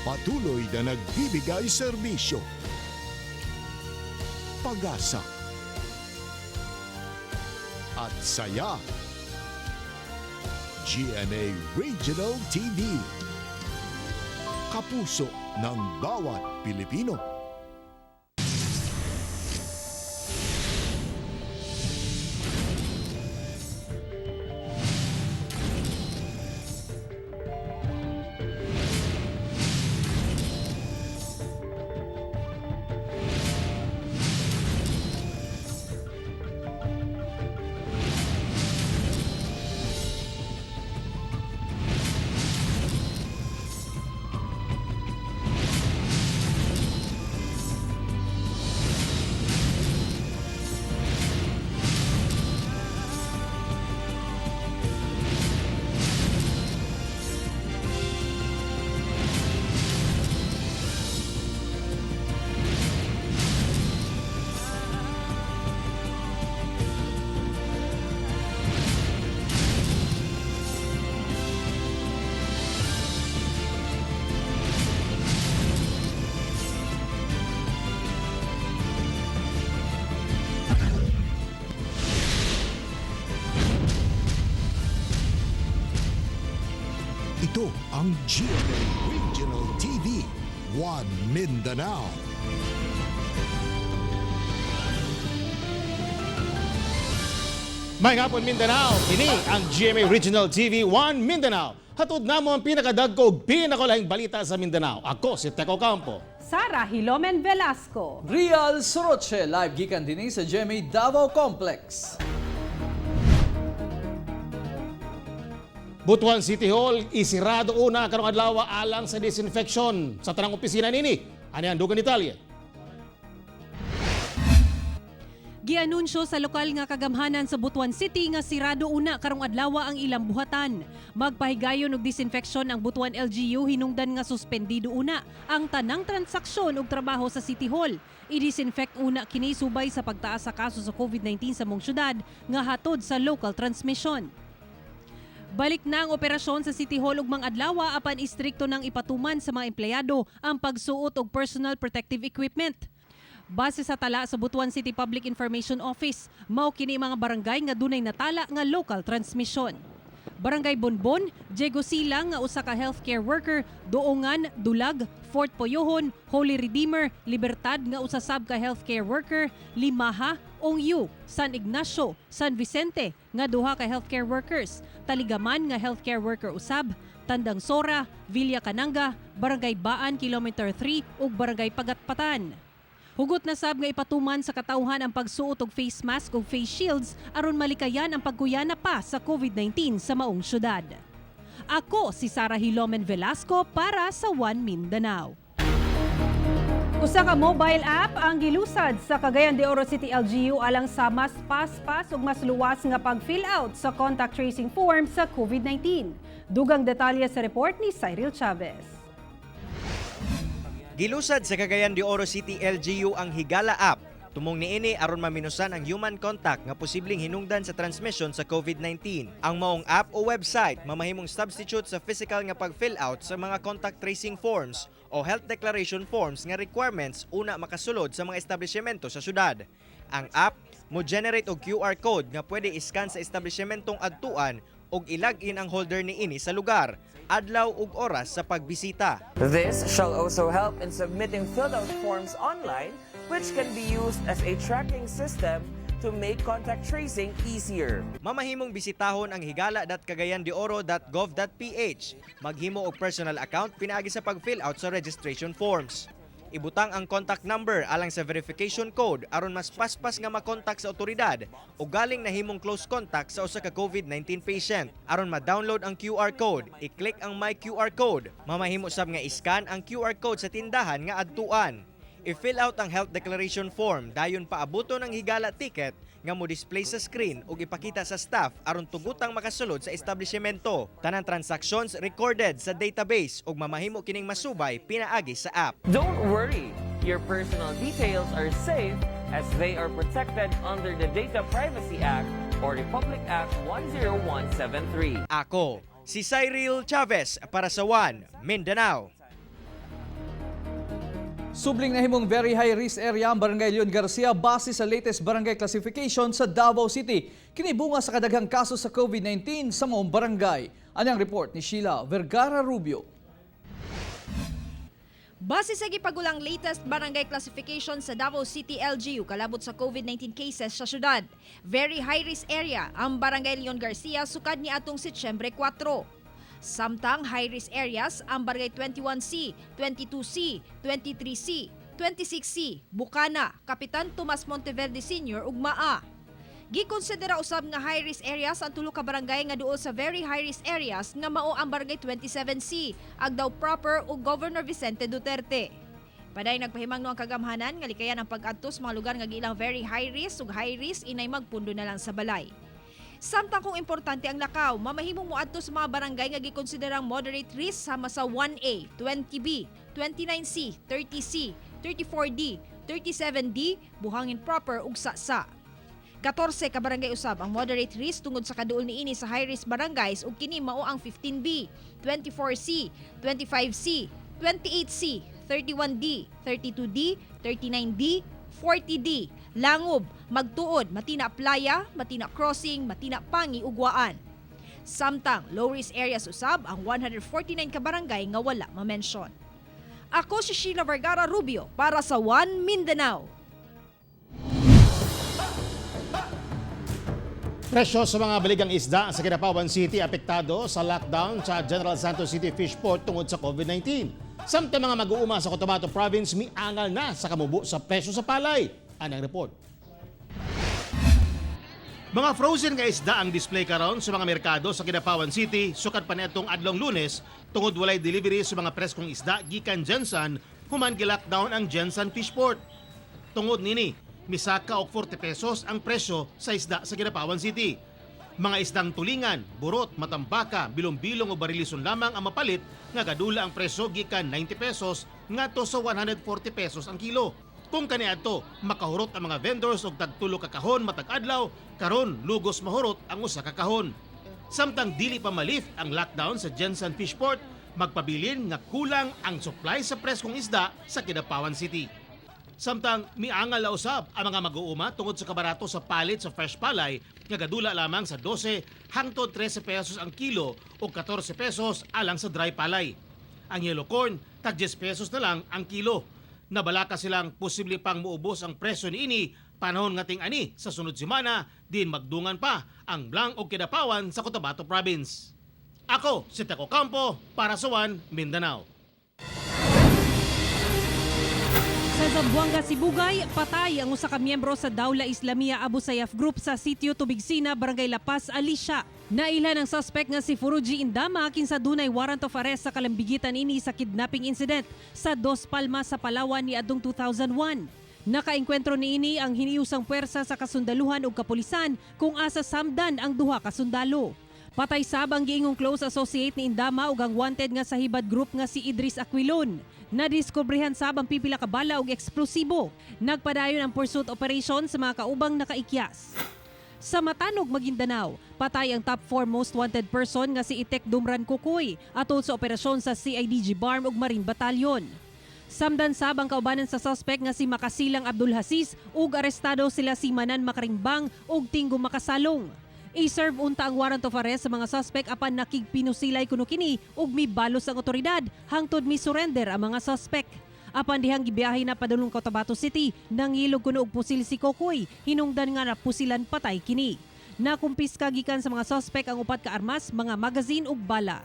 Patuloy na nagbibigay serbisyo. Pag-asa at saya. GMA Regional TV. Kapuso ng bawat Pilipino. Ito ang GMA Regional TV, One Mindanao. May ngapon Mindanao, ini ang GMA Regional TV 1 Mindanao. Hatod namo ang pinakadagko ug pinakalaing balita sa Mindanao. Ako si Teco Campo. Sara Hilomen Velasco. Real Soroche, live gikan din sa GMA Davao Complex. Butuan City Hall isirado una karong adlaw alang sa disinfection sa tanang opisina nini. Ani ang dugang detalye. Gianunsyo sa lokal nga kagamhanan sa Butuan City nga sirado una karong adlaw ang ilang buhatan. Magpahigayon og disinfection ang Butuan LGU hinungdan nga suspendido una ang tanang transaksyon ug trabaho sa City Hall. I-disinfect una kini subay sa pagtaas sa kaso sa COVID-19 sa mong syudad nga hatod sa local transmission. Balik na ang operasyon sa City Hall ug mga adlaw apan istrikto nang ipatuman sa mga empleyado ang pagsuot og personal protective equipment. Base sa tala sa Butuan City Public Information Office, mao kini mga barangay nga dunay natala nga local transmission. Barangay Bonbon, Diego Silang nga usa ka healthcare worker, Doongan, Dulag, Fort Poyohon, Holy Redeemer, Libertad nga usa sab ka healthcare worker, Limaha, Ongyu, San Ignacio, San Vicente nga duha ka healthcare workers, Taligaman nga healthcare worker usab, Tandang Sora, Villa Cananga, Barangay Baan Kilometer 3 ug Barangay Pagatpatan. Hugot na sab nga ipatuman sa katawhan ang pagsuot og face mask ug face shields aron malikayan ang pagkuyana pa sa COVID-19 sa maong syudad. Ako si Sara Hilomen Velasco para sa One Mindanao. Usa ka mobile app ang gilusad sa Cagayan de Oro City LGU alang sa mas paspas ug mas luwas nga pag-fill out sa contact tracing form sa COVID-19. Dugang detalye sa report ni Cyril Chavez. Gilusad sa Cagayan de Oro City LGU ang Higala app. Tumong niini aron maminusan ang human contact nga posibleng hinungdan sa transmission sa COVID-19. Ang maong app o website mamahimong substitute sa physical nga pag-fill out sa mga contact tracing forms o health declaration forms nga requirements una makasulod sa mga establishmento sa syudad. Ang app mo generate og QR code nga pwede iscan sa establishmentong adtuan og ilag-in ang holder niini sa lugar, adlaw ug oras sa pagbisita. This shall also help in submitting filled-out forms online, which can be used as a tracking system to make contact tracing easier. Mamahimong bisitahon ang higala.cagayandeoro.gov.ph. Maghimo og personal account pinaagi sa pag-fill out sa registration forms. Ibutang ang contact number alang sa verification code aron mas paspas nga makontak sa otoridad o galing nahimong close contact sa usa ka COVID-19 patient. Aron ma-download ang QR code, i-click ang My QR code. Mamahimo sab nga iscan ang QR code sa tindahan nga adtuan. I-fill out ang health declaration form, dayon paabuto ng higala ticket nga mo display sa screen ug ipakita sa staff aron tugutang makasulod sa establishmento. Tanang transactions recorded sa database ug mamahimo kining masubay pinaagi sa app. Don't worry, your personal details are safe as they are protected under the Data Privacy Act or Republic Act 10173. Ako, si Cyril Chavez para sa One Mindanao. Subling na himong very high risk area ang Barangay Leon Garcia base sa latest barangay classification sa Davao City. Kinibunga sa kadaghang kaso sa COVID-19 sa maong barangay. Anyang report ni Sheila Vergara Rubio. Base sa gipagulang latest barangay classification sa Davao City LGU kalabot sa COVID-19 cases sa syudad, very high risk area ang Barangay Leon Garcia sukad ni atong Setyembre 4. Samtang high-risk areas ang Barangay 21C, 22C, 23C, 26C, Bukana, Kapitan Tomas Monteverde Sr. ug Maa. Gikonsidera usab nga high-risk areas ang tulo ka barangay nga duol sa very high-risk areas nga mao ang Barangay 27C, Agdao Proper ug Governor Vicente Duterte. Paday nagpahimang no ang kagamhanan nga likayan ang pag-adto sa mga lugar nga giilang very high risk ug high risk inay magpundo na lang sa balay. Samtang kung importante ang lakaw, mamahimong moadto sa mga barangay nga gikonsiderang moderate risk sama sa 1A, 20B, 29C, 30C, 34D, 37D, Buhangin Proper ug Sa. 14 ka barangay usab ang moderate risk tungod sa kaduol niini sa high risk barangays ug kini mao ang 15B, 24C, 25C, 28C, 31D, 32D, 39D, 40D, Langob, Magtuod, Matina Playa, Matina Crossing, Matina Pangi, Ugwaan. Samtang low risk areas usab ang 149 ka barangay nga wala ma-mention. Ako si Sheila Vergara Rubio para sa One Mindanao. Presyo sa mga baligang isda sa KIDAPAWAN City apektado sa lockdown sa General Santos City Fish Port tungod sa COVID-19. Samtang mga mag-uuma sa Cotabato Province miangal na sa kamubo sa presyo sa palay. Anang report. Mga frozen nga isda ang display karon sa mga merkado sa KIDAPAWAN City sukad pa niadtong adlong Lunes tungod walay delivery sa mga preskong isda gikan Jensan human gi-lockdown ang Jensan Fish Port. Tungod nini, misaka og 40 pesos ang presyo sa isda sa KIDAPAWAN City. Mga isdang tulingan, burot, matambaka, bilong-bilong o barilison lamang ang mapalit nga gadula ang presyo gikan 90 pesos ngadto sa 140 pesos ang kilo. Kung kaniadto, makahurot ang mga vendors og tagtulo ka kahon matag adlaw, karon lugos mahurot ang usa ka kahon. Samtang dili pa malift ang lockdown sa Jensan Fish Port, magpabilin nga kulang ang supply sa preskong isda sa KIDAPAWAN City. Samtang miangal na usab ang mga mag-uuma tungod sa kabarato sa palit sa fresh palay nga gadula lamang sa 12 hangtod 13 pesos ang kilo o 14 pesos alang sa dry palay. Ang yellow corn, tag 10 pesos na lang ang kilo. Nabalaka silang posible pang muubos ang presyo niini panahon nga ting-ani sa sunod semana din magdungan pa ang Blang o KIDAPAWAN sa Cotabato Province. Ako si Teco Campo para sa One Mindanao. Sa Zamboanga, Sibugay, patay ang usa ka miyembro sa Dawla Islamia Abu Sayyaf Group sa Sitio Tubigsina, Barangay La Paz, Alicia. Nailhan ang suspect nga si Furuji Indama kinsa dunay warrant of arrest sa kalambigitan ini sa kidnapping incident sa Dos Palmas sa Palawan ni adtong 2001. Nakaengkwentro niini ang hiniusang puwersa sa kasundaluhan ug kapulisan kung asa samdan ang duha ka sundalo. Patay sab ang giingong close associate ni Indama ug ang wanted nga sa Hibad Group nga si Idris Aquilon. Nadiskobrehan sab ang pipila ka bala ug eksplosibo. Nagpadayon ang pursuit operation sa mga kaubang nakaikyas. Sa Matanog, Maguindanao, patay ang top 4 most wanted person nga si Itek Dumran Kukoy atol sa operasyon sa CIDG Barm ug Marine Battalion. Samdan sab ang kaubanan sa suspect nga si Makasilang Abdul Hasis ug arestado sila si Manan Makarimbang ug Tinggo Makasalong. I-serve unta ang warrant of arrest sa mga suspect apan nakigpinusilay kuno kini ug mibalos ang otoridad hangtod mi-surrender ang mga suspect. Apan dihang gibiyahe na padulong Cotabato City, nangilog kuno og pusil si Kokoy, hinungdan nga napusilan patay kini. Nakumpiska gikan sa mga suspect ang upat ka armas, mga magazine ug bala.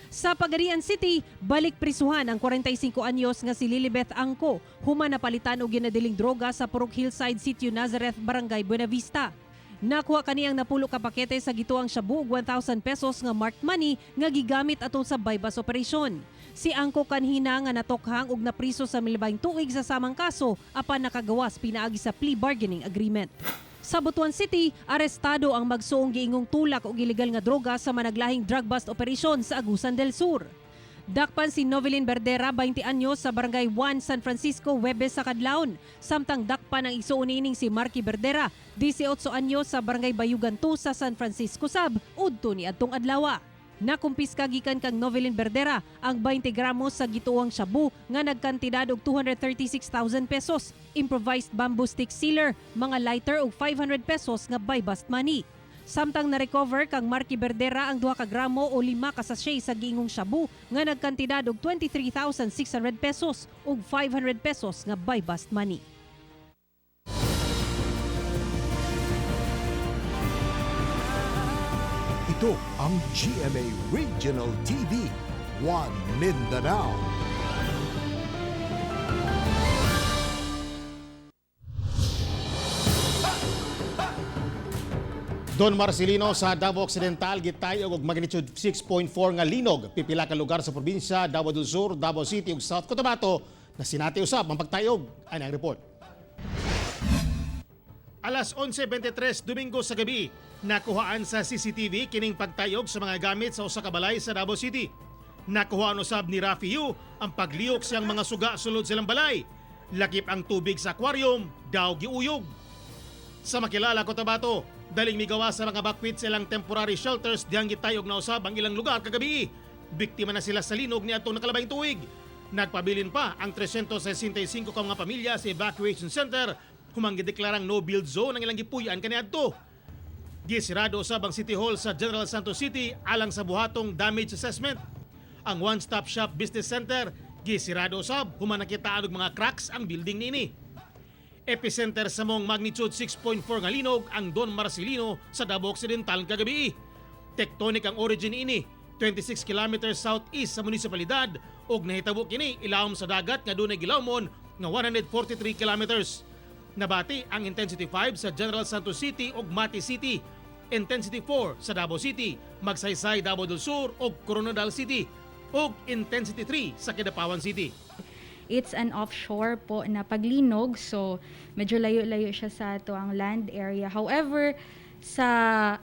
Sa Pagadian City, balik prisuhan ang 45 anyos nga si Lilibeth Angko, human napalitan og ginadiling droga sa Purok Hillside Sitio Nazareth, Barangay Buenavista. Nakuha kaniyang napulo ka pakete sa gituang shabu og 1,000 pesos nga marked money nga gigamit atol sa bypass operation. Si Angko kanhina nga natokhang og napriso sa milabahing tuig sa samang kaso apan nakagawas pinaagi sa plea bargaining agreement. Sa Butuan City, arestado ang magsuong giingong tulak og illegal nga droga sa managlahing drug bust operation sa Agusan del Sur. Dakpan si Novelin Berdera, 20 anyos sa Barangay 1, San Francisco, Huwebes sa Kadlaon. Samtang dakpan ang isuunining si Marky Berdera, 18 anyos sa Barangay Bayugan 2 sa San Francisco Sab, udto ni adtong adlawa. Nakumpiska gikan kang Novelin Berdera ang 20 gramos sa gituang shabu nga nagkantidad og 236,000 pesos, improvised bamboo stick sealer, mga lighter og 500 pesos nga buy bust money. Samtang na-recover kang Marky Berdera ang 2 ka gramo o 5 ka sachet sa giingong shabu nga nagkantidad og 23,600 pesos ug 500 pesos nga buy bust money. Ito ang GMA Regional TV, One Mindanao. Don Marcelino sa Davao Occidental gitayog og magnitude 6.4 nga linog pipila ka lugar sa probinsya Davao del Sur, Davao City ug South Cotabato na sinati usab ang pagtayog. Ani ang report. Alas 11:23 Domingo sa gabi, nakuhaan sa CCTV kining pagtayog sa mga gamit sa usa ka balay sa Davao City. Nakuhaan usab ni Rafi Yu ang pagliok siyang mga suga sulod silang balay. Lakip ang tubig sa aquarium, daw giuyog. Sa Makilala, Cotabato, daling migawa sa mga bakwit silang temporary shelters diyang gitayog na usab ang ilang lugar kagabi. Biktima na sila sa linog ni atong nakalabing tuig. Nagpabilin pa ang 365 ka mga pamilya sa evacuation center humang gideklarang no-build zone ang ilang gipuy-an kaniadto. Gisirado usab ang City Hall sa General Santos City alang sa buhatong damage assessment. Ang one-stop shop business center gisirado usab human nakitaan og mga cracks ang building nini. Epicenter sa mong magnitude 6.4 nga linog ang Don Marcelino sa Davao Occidental kagabi. Tectonic ang origin ini, 26 kilometers southeast sa munisipalidad ug nahitabo kini ilawom sa dagat nga dunay gilawmon nga 143 kilometers. Nabati ang intensity 5 sa General Santos City ug Mati City, intensity 4 sa Davao City, Magsaysay, Davao del Sur ug Coronadal City ug intensity 3 sa KIDAPAWAN City. It's an offshore po na paglinog, so medyo layo-layo siya sa ato ang land area. However,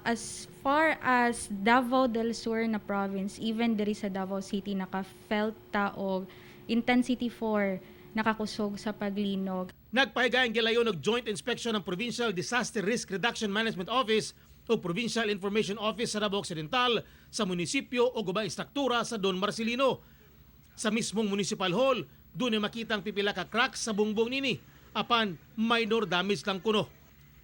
as far as Davao del Sur na province, even diri sa Davao City, naka-felt ta og intensity 4 nakakusog sa paglinog. Nagpahigayon gilayon og joint inspection ng Provincial Disaster Risk Reduction Management Office o Provincial Information Office sa Davao Occidental sa munisipyo o gubang istruktura sa Don Marcelino. Sa mismong municipal hall, doon ay makitang pipila ka cracks sa bungbong nini, apan minor damage lang kuno.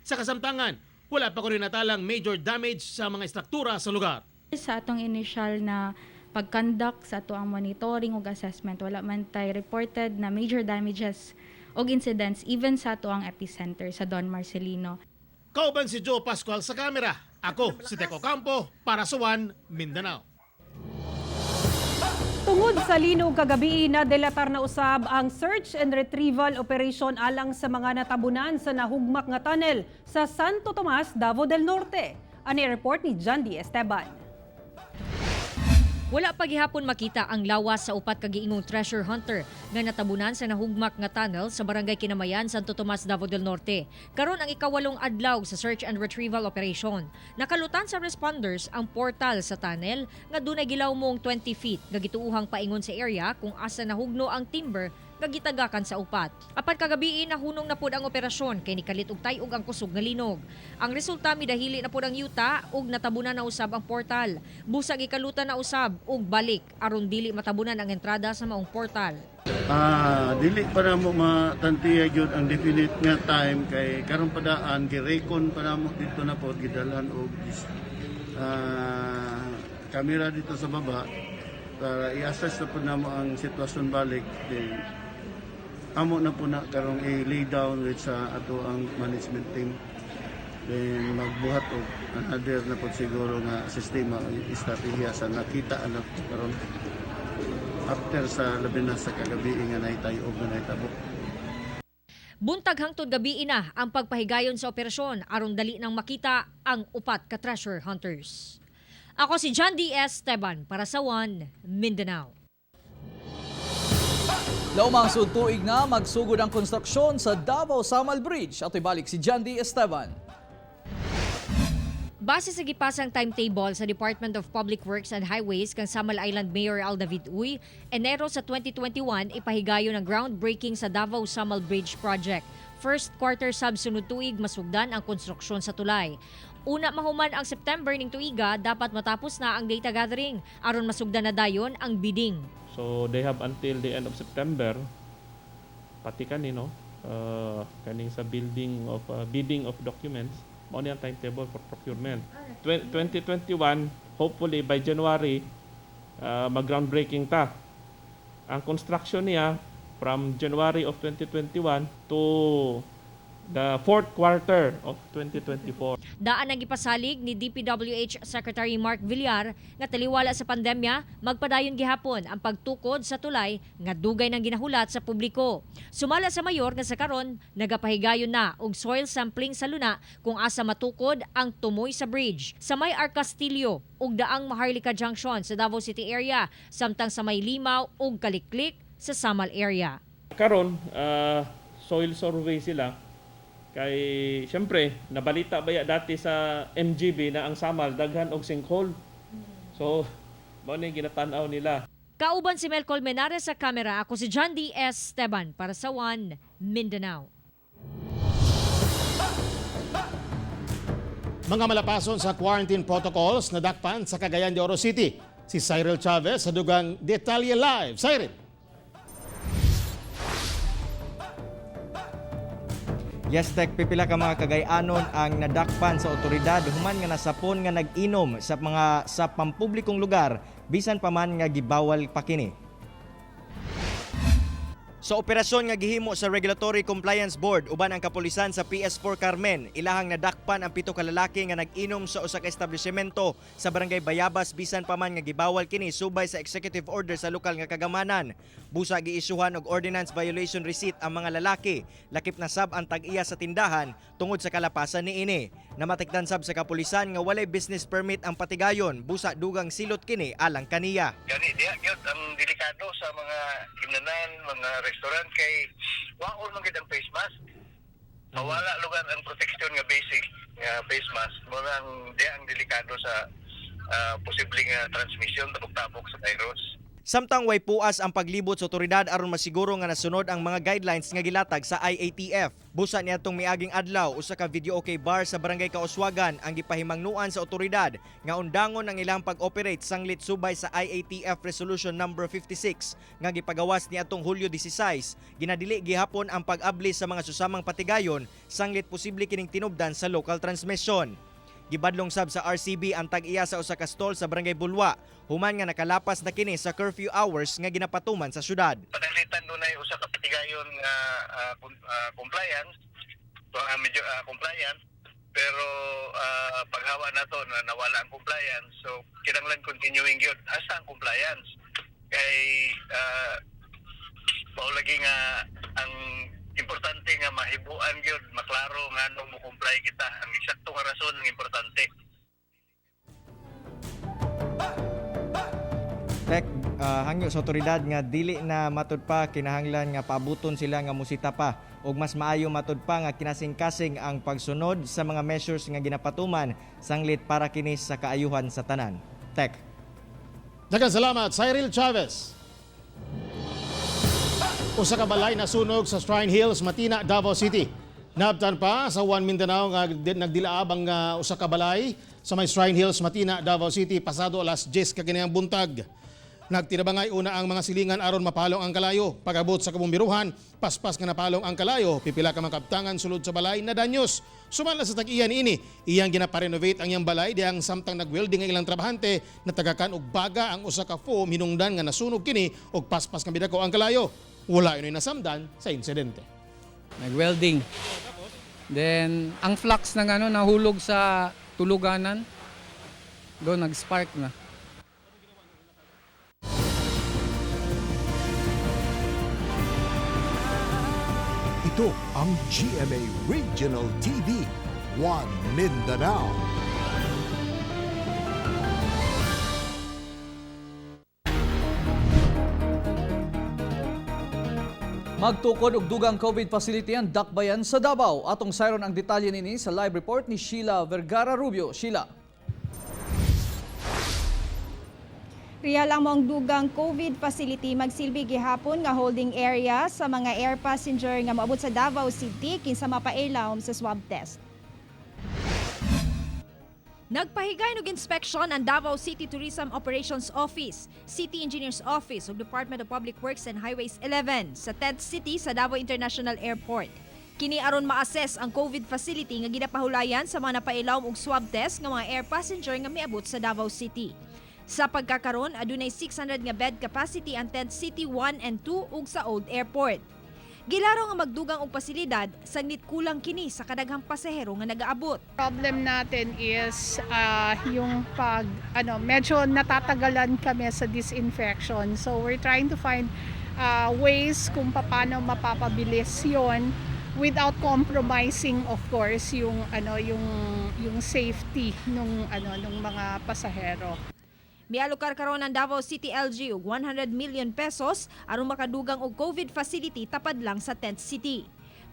Sa kasamtangan, wala pa ko rin natalang major damage sa mga istruktura sa lugar. Sa atong initial na pag-conduct sa ato ang monitoring ug assessment, wala man tay reported na major damages og incidents even sa ato ang epicenter sa Don Marcelino. Kauban si Joe Pascual sa kamera. Ako si Teco Campo para sa One Mindanao. Tungod sa linog kagabi, nadelatar na usab ang search and retrieval operation alang sa mga natabunan sa nahugmak nga tunnel sa Santo Tomas, Davao del Norte. Ani report ni John D. Esteban. Wala pa gihapon makita ang lawas sa upat ka giingong treasure hunter nga natabunan sa nahugmak nga tunnel sa barangay Kinamayan, Santo Tomas, Davao del Norte. Karon ang ikawalong adlaw sa search and retrieval operation. Nakalutan sa responders ang portal sa tunnel nga dunay gilawmong 20 feet nga gituuhang paingon sa area kung asa nahugno ang timber nga gitagakan sa upat. Apan kagabi nahunong na pud ang operasyon kay nikalit og tayog ang kusog nga linog. Ang resulta midahili na pud ang yuta ug natabunan na usab ang portal. Busag ikalutan na usab ug balik aron dili matabunan ang entrada sa maong portal. Dili para mo matantiya gyud ang definite nga time kay karon padaan girekon para mo dito na pod gidalan og kamera dito sa baba para i-assess na po namo ang sitwasyon balik. Then, amo na po na karong i-lay down with sa ato ang management team. Then magbuhat og another na po siguro nga sistema o estratehiya sa nakita ano karon after sa labi na sa kagabi nga naitayo og naitabo. Buntag hangtod gabi na ang pagpahigayon sa operasyon aron dali nang makita ang upat ka treasure hunters. Ako si John D. Esteban para sa One Mindanao. Laumang tuig na magsugod ang konstruksyon sa Davao Samal Bridge. At ibalik si John D. Esteban. Base sa gipasang timetable sa Department of Public Works and Highways kang Samal Island Mayor Al David Uy, Enero sa 2021 ipahigayon ang groundbreaking sa Davao Samal Bridge Project. First quarter sabsunod tuig masugdan ang konstruksyon sa tulay. Una mahuman ang September ning tuiga, dapat matapos na ang data gathering aron masugdan na dayon ang bidding. So they have until the end of September pati kanino kaning sa bidding of documents mao ni ang timetable for procurement. 2021 hopefully by January mag-groundbreaking ta. Ang construction niya from January of 2021 to the fourth quarter of 2024. Daan ang ipasalig ni DPWH Secretary Mark Villar nga taliwala sa pandemya, magpadayon gihapon ang pagtukod sa tulay nga dugay ng ginahulat sa publiko. Sumala sa mayor nga sa karon nagapahigayon na og soil sampling sa luna kung asa matukod ang tumoy sa bridge sa may Arcastillo ug daang Maharlika Junction sa Davao City area samtang sa may Limaw ug Kaliklik sa Samal area. Karon soil survey sila. Kay siyempre nabalita ba ya dati sa MGB na ang Samal daghan og sinkhole. So mao ni ginatan-aw nila. Kauban si Mel Colmenares sa kamera, ako si John D. Esteban para sa One Mindanao. Mga malapason sa quarantine protocols na dakpan sa Cagayan de Oro City. Si Cyril Chavez sa dugang Detalye Live. Cyril. Yes, Tek, pipila ka mga Cagayanon ang nadakpan sa otoridad human nga nasapon nga nag-inom sa pampublikong lugar bisan pa man nga gibawal pa kini. Sa operasyon nga gihimo sa Regulatory Compliance Board uban ang kapulisan sa PS4 Carmen, ilahang nadakpan ang 7 ka lalaki nga nag-inom sa usa ka establishmento sa Barangay Bayabas bisan pa man nga gibawal kini subay sa executive order sa lokal nga kagamanan. Busa giisyuhan og ordinance violation receipt ang mga lalaki. Lakip na sab ang tag-iya sa tindahan tungod sa kalapasan niini. Namatikdan sab sa kapulisan nga walay business permit ang patigayon, busa dugang silot kini alang kaniya. Gani diha gyud ang delikado sa mga gimnanan, mga restaurant kay waon man gid ang face mask. Mawala lugar ang protection nga basic nga face mask. Mo ang diha ang delikado sa posibleng transmission tabok-tabok sa virus. Samtang way puas ang paglibot sa otoridad aron masiguro nga nasunod ang mga guidelines nga gilatag sa IATF. Busa niadtong miaging adlaw usa ka video okay bar sa Barangay Kauswagan ang gipahimangnuan sa otoridad nga undangon ang ilang pag-operate sanglit subay sa IATF Resolution number 56 nga gipagawas niadtong Hulyo 16. Ginadili gihapon ang pag-abli sa mga susamang patigayon sanglit posible kining tinubdan sa local transmission. Gibadlong sab sa RCB ang tag-iya sa usa ka stall sa Barangay Bulwa human nga nakalapas na kini sa curfew hours nga ginapatuman sa syudad. Panalitan dunay usa ka patigayon nga compliance, medyo compliant, pero paghawa nato na nawala ang compliance. So kinahanglan continuing gyud asa ang compliance. Kay paulagi nga ang importante nga mahibuan gyud, maklaro nga anong mo comply kita. Ang eksakto nga rason ang importante. Tek, hangyo sa otoridad nga dili na matud pa kinahanglan nga paabuton sila nga musita pa ug mas maayo matud pa nga kinasing-kasing ang pagsunod sa mga measures nga ginapatuman sanglit para kini sa kaayuhan sa tanan. Tek. Daghang salamat, Cyril Chavez. Usa ka balay na sunog sa Shrine Hills, Matina, Davao City. Naabtan pa sa One Mindanao nga nagdilaab ang usa ka balay sa may Shrine Hills, Matina, Davao City pasado alas 10 kaganayang buntag. Nagtirabangay una ang mga silingan aron mapalong ang kalayo. Pag-abot sa kabumbiruhan, paspas nga napalong ang kalayo, pipila ka makabtangan sulod sa balay na danyos. Sumala sa tag-iya niini, iyang ginaparenovate ang iyang balay diyang samtang nag-welding ang ilang trabahante na tagakan og baga ang usa ka foam hinungdan nga nasunog kini og paspas nga bidako ang kalayo. Wala yun ay nasamdan sa insidente. Nag-welding. Then, ang flux ng nahulog sa tuluganan, doon nag-spark na. Ito ang GMA Regional TV, One Mindanao. Magtukod og dugang COVID facility ang dakbayan sa Davao. Atong sayron ang detalye nini sa live report ni Sheila Vergara Rubio. Sheila. Real ang mong dugang COVID facility magsilbi gihapon nga holding area sa mga air passenger nga moabot sa Davao City kinsa mapailawom sa swab test. Nagpahigay og inspeksyon ang Davao City Tourism Operations Office, City Engineers Office ug Department of Public Works and Highways 11 sa 10th City sa Davao International Airport. Kini aron ma-assess ang COVID facility nga ginapahulayan sa mga napailawom og swab test nga mga air passenger nga miabot sa Davao City. Sa pagkakaron, adunay 600 nga bed capacity ang 10th City 1 and 2 ug sa Old Airport. Gilaro nga magdugang og pasilidad, sagnit kulang kini sa kadaghang pasahero nga nagaabot. Problem natin is yung medyo natatagalan kami sa disinfection. So we're trying to find ways kung paano mapapabilis yon without compromising of course yung safety nung mga pasahero. Mialokar karon ang Davao City LG og 100 million pesos aron makadugang og COVID facility tapad lang sa 10th City.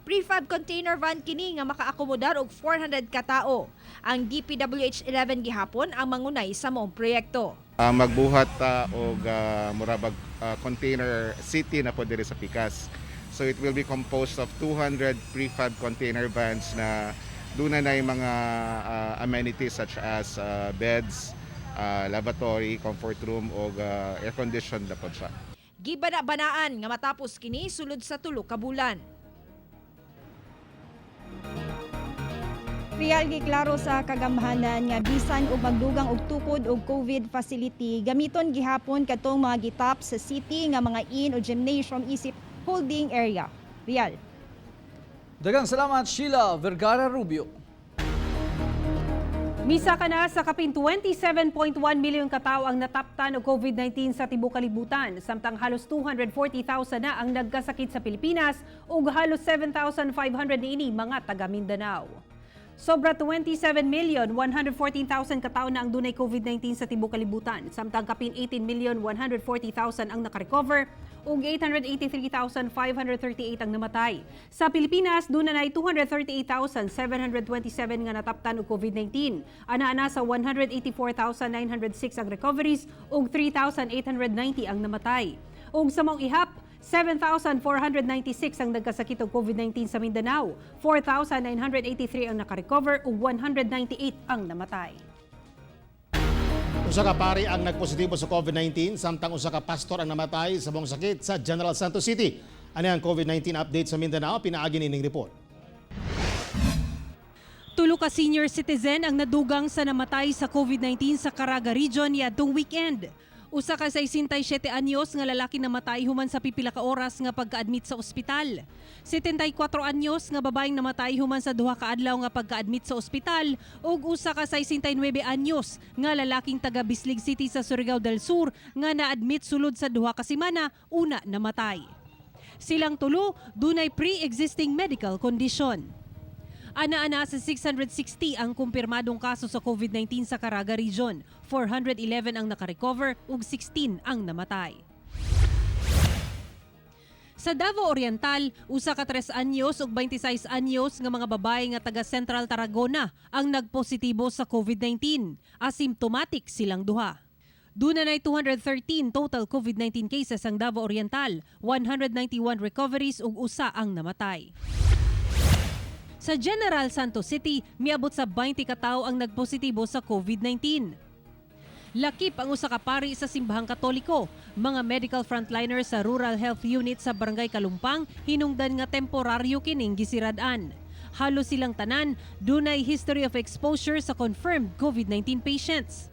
Prefab container van kini nga makaakomodar og 400 ka tawo. Ang DPWH-11 gihapon ang mangunay sa moong proyekto. Magbuhat og murabag container city na po diri sa Pikas. So it will be composed of 200 prefab container vans na duna na yung mga amenities such as beds, lavatory, comfort room o air-conditioned na po siya. Gibana-banaan nga matapos kini sulod sa 3 ka bulan. Real giklaro sa kagamhanan nga bisan og magdugang og tukod og COVID facility gamiton gihapon katong mga gitap sa city nga mga inn o gymnasium isip holding area. Real. Daghang salamat Sheila Vergara Rubio. Misa ka na sa kapin 27.1 milyon katao ang nataptan og COVID-19 sa tibuok kalibutan, samtang halos 240,000 na ang nagkasakit sa Pilipinas ug halos 7,500 niini mga taga Mindanao. Sobra 27,114,000 katao na ang dunay COVID-19 sa tibuok kalibutan, samtang kapin 18,140,000 ang nakarecover ug 883,538 ang namatay. Sa Pilipinas, dunay 238,727 nga nataptan og COVID-19. Ana-ana sa 184,906 ang recoveries ug 3,890 ang namatay. Ug sa maong ihap, 7,496 ang nagkasakit og COVID-19 sa Mindanao, 4,983 ang nakarecover ug 198 ang namatay. Usa ka pari ang nagpositibo sa COVID-19 samtang usa ka pastor ang namatay sa buong sakit sa General Santos City. Ano ang COVID-19 update sa Mindanao? Pinaagi nining report. 3 ka senior citizen ang nadugang sa namatay sa COVID-19 sa CARAGA region niadtong weekend. Usa ka 67 anyos nga lalaki namatay human sa pipila ka oras nga pagka-admit sa ospital. 74 anyos nga babaeng namatay human sa 2 ka adlaw nga pagka-admit sa ospital ug usa ka 69 anyos nga lalaking taga Bislig City sa Surigao del Sur nga na-admit sulod sa 2 ka semana una namatay. Silang tulo dunay pre-existing medical condition. Ana-ana sa 660 ang kumpirmadong kaso sa COVID-19 sa CARAGA region. 411 ang nakarecover ug 16 ang namatay. Sa Davao Oriental, usa ka 3 anyos ug 26 anyos nga mga babae nga taga Central Tarragona ang nagpositibo sa COVID-19. Asymptomatic silang duha. Dunay 213 total COVID-19 cases ang Davao Oriental, 191 recoveries ug usa ang namatay. Sa General Santos City, miabot sa 20 ka tawo ang nagpositibo sa COVID-19. Lakip ang usa ka pari sa simbahang Katoliko. Mga medical frontliners sa Rural Health Unit sa Barangay Kalumpang hinungdan nga temporaryo kining gisirad-an. Halos silang tanan dunay history of exposure sa confirmed COVID-19 patients.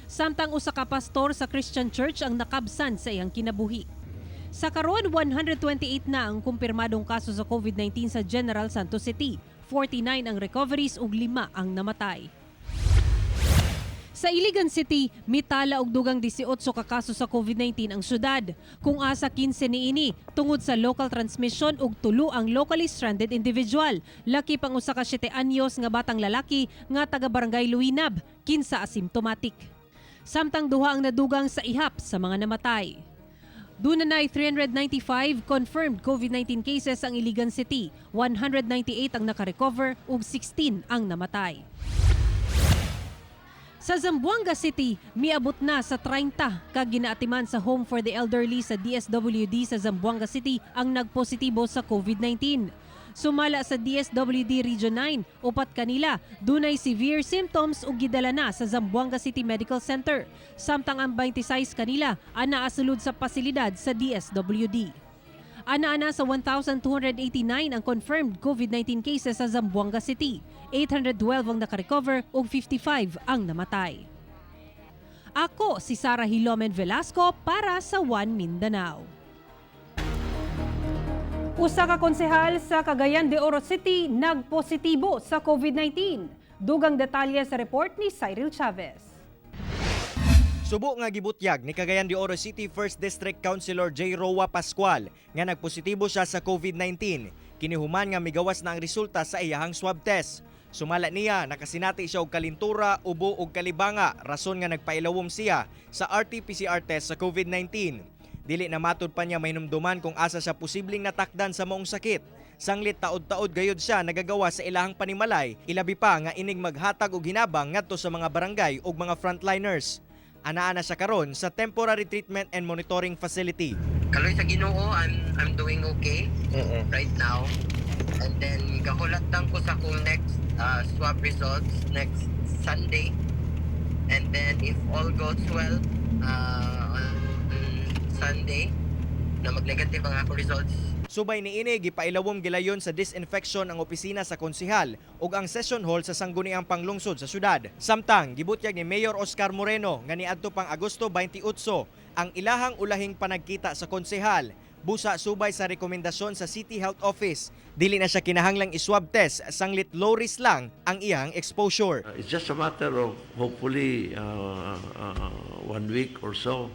Samtang usa ka pastor sa Christian Church ang nakabsan sa iyang kinabuhi. Sa karon, 128 na ang kumpirmadong kaso sa COVID-19 sa General Santos City. 49 ang recoveries ug 5 ang namatay. Sa Iligan City, mitala og dugang 18 ka kaso sa COVID-19 ang syudad. Kung asa 15 niini tungod sa local transmission ug 3 ang locally stranded individual. Laki pang usa ka 7 anyos nga batang lalaki nga taga Barangay Luinab, kinsa asymptomatic. Samtang 2 ang nadugang sa ihap sa mga namatay. Dunay 395 confirmed COVID-19 cases ang Iligan City, 198 ang nakarecover ug 16 ang namatay. Sa Zamboanga City, miabot na sa 30 ka ginaatiman sa Home for the Elderly sa DSWD sa Zamboanga City ang nagpositibo sa COVID-19. Sumala sa DSWD Region 9, upat kanila dunay severe symptoms ug gidala na sa Zamboanga City Medical Center. Samtang ang 26 kanila ana asulod sa pasilidad sa DSWD. Ana-ana sa 1,289 ang confirmed COVID-19 cases sa Zamboanga City. 812 ang nakarecover ug 55 ang namatay. Ako si Sarah Hilomen Velasco para sa One Mindanao. Usa ka konsehal sa Cagayan de Oro City nagpositibo sa COVID-19. Dugang detalye sa report ni Cyril Chavez. Subo nga gibutyag ni Cagayan de Oro City 1st District Councilor J. Roa Pascual nga nagpositibo siya sa COVID-19. Kinihuman nga migawas na ang resulta sa iyahang swab test. Sumala niya, nakasinati siya og kalintura, ubo ug kalibanga, rason nga nagpailawom siya sa RT-PCR test sa COVID-19. Dili na matud pa niya mahinumduman kung asa siya posibleng natakdan sa maong sakit. Sanglit taod-taod gayud siya nagagawa sa ilahang panimalay, ilabi pa nga inig maghatag og hinabang ngadto sa mga barangay ug mga frontliners. Ana-ana siya karon sa temporary treatment and monitoring facility. Kaloy sa Ginoo, I'm doing okay right now. And then kahulat lang ko sa kung next swab results next Sunday. And then if all goes well on Sunday na mag-negative ang ako results. Subay ni ini gipailawom gilayon sa disinfection ang opisina sa konsehal ug ang session hall sa sangguniang panglungsod sa syudad. Samtang gibutyag ni Mayor Oscar Moreno nga niadto pang Agosto 28 ang ilahang ulahing panagkita sa konsehal. Busa subay sa rekomendasyon sa City Health Office, dili na siya kinahanglang iswab test sanglit low risk lang ang iyang exposure. It's just a matter of hopefully 1 week or so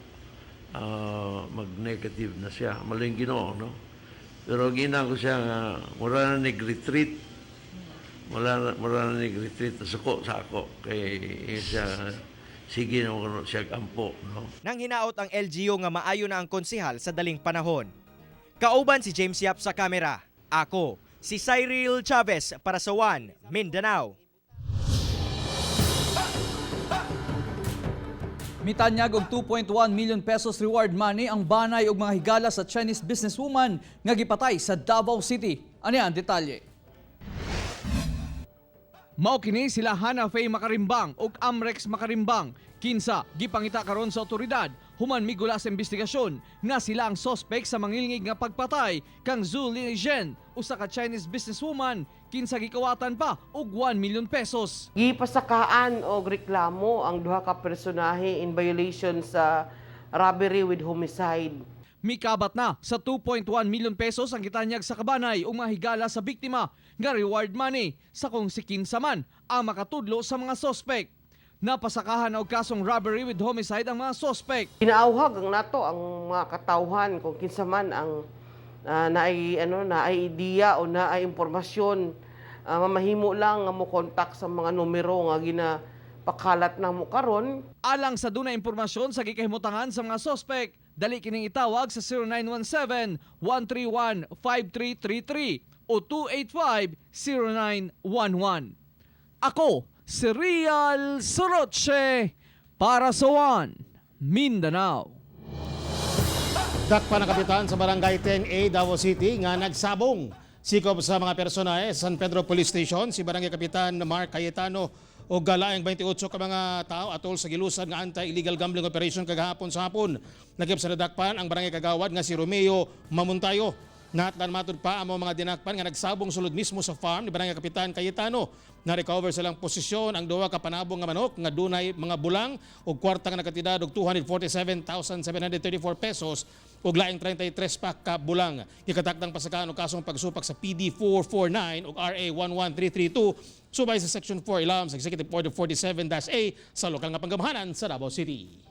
mag-negative na siya. Maling Ginoo, no? Pero gina ko siya nga mura na nag-retreat. Mura na nag-retreat sa ako kay siya sige na siya kampo, no? Nang hinaot ang LGU nga maayo na ang konsehal sa daling panahon. Kauban si James Yap sa kamera. Ako, si Cyril Chavez para sa One Mindanao. Mitanyag og 2.1 million pesos reward money ang banay og mga higala sa Chinese businesswoman nga gipatay sa Davao City. Ania ang detalye. Mao kini sila Hana Faye Makarimbang ug Amrex Makarimbang. Kinsa gipangita karon sa otoridad human migula sa investigasyon nga sila ang suspect sa mangilngig nga pagpatay kang Zhu Linigen, usa ka Chinese businesswoman kinsa gikawatan pa og 1 million pesos. Gipasakaan og reklamo ang duha ka personahe in violation sa robbery with homicide. Mikabat na sa 2.1 million pesos ang gitanyag sa kabanay o mga higala sa biktima nga reward money sa kung si kinsa man ang makatudlo sa mga suspect. Napasakahan og kasong robbery with homicide ang mga suspect. Inaawhag ang nato ang mga katawhan kung kinsa man ang naay idea o naay impormasyon, mamahimo lang nga mo kontak sa mga numero nga ginapakalat na mo karon. Alang sa dunay impormasyon sa gikahimutangan sa mga suspect, dali kining itawag sa 0917-131-5333 o 285-0911. Ako, si Rial Soroche para sa One Mindanao. Dakpa ng kapitan sa Barangay 10A, Davao City nga nagsabong sikop sa mga personahe sa San Pedro Police Station si Barangay Kapitan Mark Cayetano o galaeng 28 ka mga tao atol sa gilusan nga anti-illegal gambling operation kagahapon sa hapon. Nagip sa nadakpan ang barangay kagawad nga si Romeo Mamuntayo. Natlan matud pa ang mga dinakpan nga nagsabong sulod mismo sa farm ni Barangay Kapitan Cayetano. Na-recover silang posisyon ang duwa ka panabong nga manok nga dunay mga bulang ug kwarta nga nakatidad og 247,734 pesos ug laing 33 pa ka bulang. Gikatakdang pasakaan og kasong pagsupak sa PD 449 ug RA 11332 subay sa Section 4 ilawom sa Executive Order 47-A sa lokal nga panggamhanan sa Davao City.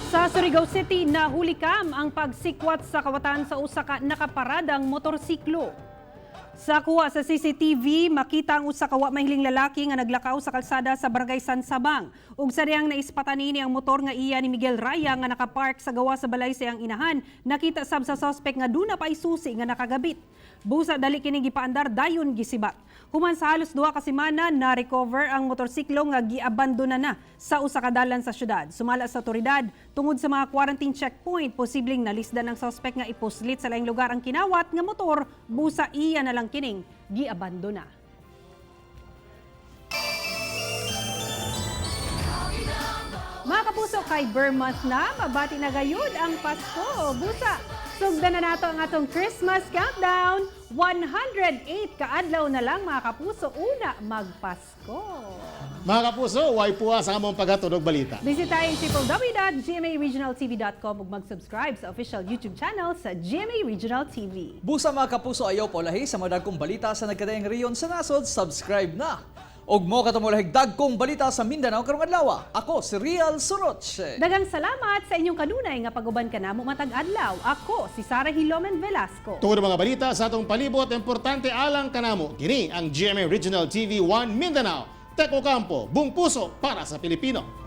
Sa Surigao City, nahulikam ang pagsikwat sa kawatan sa usa ka nakaparadang motorsiklo. Sa kuha sa CCTV, makita ang usa ka wa mahiling lalaki nga naglakaw sa kalsada sa Barangay San Sabang. Ug sa diyang naispatan ni ang motor nga iya ni Miguel Raya nga nakapark sa gawa sa balay sa iyang inahan, nakita sab sa suspect nga duna pa isusi nga nakagabit. Busa dali kining gipaandar dayon gisibat. Human sa halos 2 ka semana na-recover ang motorsiklo nga giabandona na sa usa ka dalan sa syudad. Sumala sa otoridad, tungod sa mga quarantine checkpoint, posibleng nalisdan ng suspect nga ipuslit sa laing lugar ang kinawat nga motor, busa iya na lang kining giabandona. Mga kapuso, kay Burmonth na, mabati na gayud ang Pasko. Busa, sugdan na nato ang atong Christmas countdown. 108 kaadlaw na lang mga kapuso, una magpasko. Mga kapuso, way puwa sa among paghatod og balita. Bisitahin www.gmaregionaltv.com ug mag-subscribe sa official YouTube channel sa GMA Regional TV. Busa mga kapuso, ayaw po lahi sa mga dagkong balita sa nagkadaing reyon sa nasod, subscribe na. Og mo katumulahig dagkong balita sa Mindanao karong adlaw. Ako si Rial Soroche. Daghang salamat sa inyong kanunay nga paguban kanamo matag adlaw. Ako si Sara Hilomen Velasco. Tungod mga balita sa atong palibot, importante alang kanamo. Kini ang GMA Regional TV 1 Mindanao. Teko Campo, buong puso para sa Pilipino.